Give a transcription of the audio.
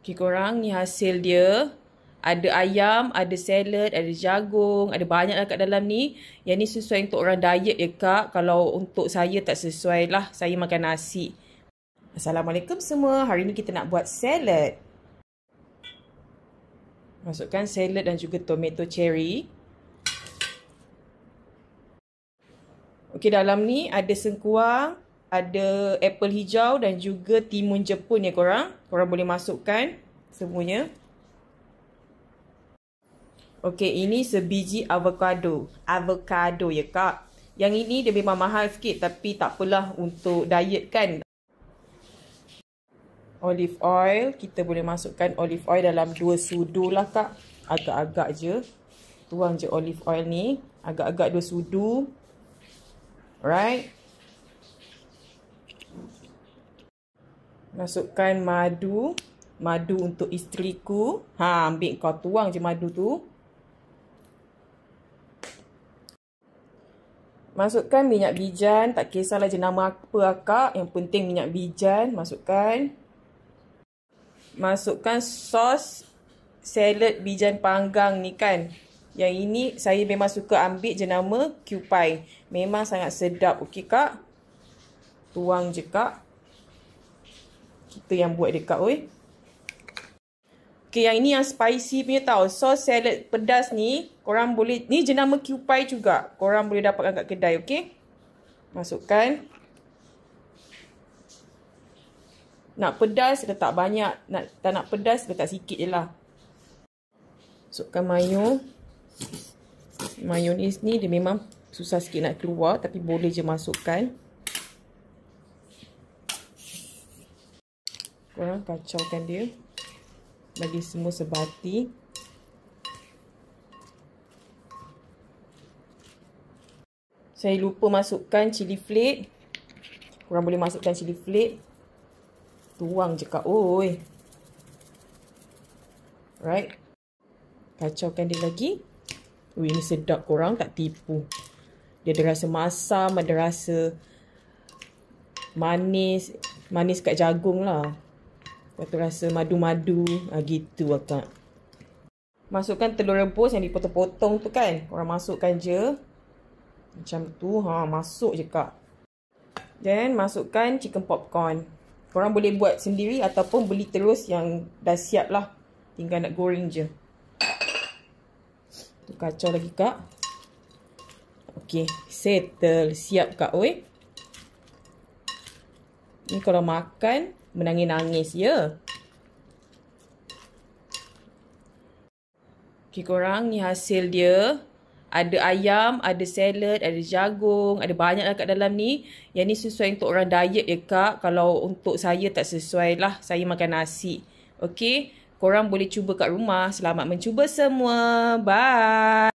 Okay korang, ni hasil dia. Ada ayam, ada salad, ada jagung, ada banyak lah kat dalam ni. Yang ni sesuai untuk orang diet ya kak. Kalau untuk saya tak sesuai lah. Saya makan nasi. Assalamualaikum semua. Hari ni kita nak buat salad. Masukkan salad dan juga tomato cherry. Okey, dalam ni ada sengkuang, ada apple hijau dan juga timun jepun ya korang. Korang boleh masukkan semuanya. Okey, ini sebiji avocado. Avocado ya kak. Yang ini dia memang mahal sikit tapi tak apalah untuk diet kan. Olive oil, kita boleh masukkan olive oil dalam 2 sudu lah kak. Agak-agak je. Tuang je olive oil ni. Agak-agak 2 sudu. Alright. Masukkan madu. Madu untuk isteriku. Ambil kau tuang je madu tu. Masukkan minyak bijan. Tak kisahlah jenama apa akak. Yang penting minyak bijan. Masukkan. Masukkan sos salad bijan panggang ni kan. Yang ini saya memang suka ambil jenama Kewpie. Memang sangat sedap. Okey kak. Tuang je kak. Kita yang buat dekat oi. Okey, yang ini yang spicy punya tau. Sos salad pedas ni. Korang boleh. Ni jenama Kewpie juga. Korang boleh dapatkan kat kedai. Okey. Masukkan. Nak pedas letak banyak. Tak nak pedas letak sikit je lah. Masukkan mayo. Mayonis ni dia memang susah sikit nak keluar. Tapi boleh je masukkan. Korang kacaukan dia. Bagi semua sebati. Saya lupa masukkan cili flake. Korang boleh masukkan cili flake. Tuang je kak. Oi. Right. Kacaukan dia lagi. Ui, ini sedap korang. Tak tipu. Dia ada rasa masam. Ada rasa manis. Manis kat jagung lah. Lepas tu rasa madu-madu. Gitu lah kak. Masukkan telur rebus yang dipotong-potong tu kan. Korang masukkan je. Macam tu. Masuk je kak. Dan masukkan chicken popcorn. Korang boleh buat sendiri ataupun beli terus yang dah siap lah. Tinggal nak goreng je. Kacau lagi kak. Okey, settle. Siap kak oi. Ni kalau makan menangis-nangis ya. Okey korang, ni hasil dia. Ada ayam, ada salad, ada jagung, ada banyak lah kat dalam ni. Yang ni sesuai untuk orang diet ya kak. Kalau untuk saya tak sesuai lah. Saya makan nasi. Okey, korang boleh cuba kat rumah. Selamat mencuba semua. Bye.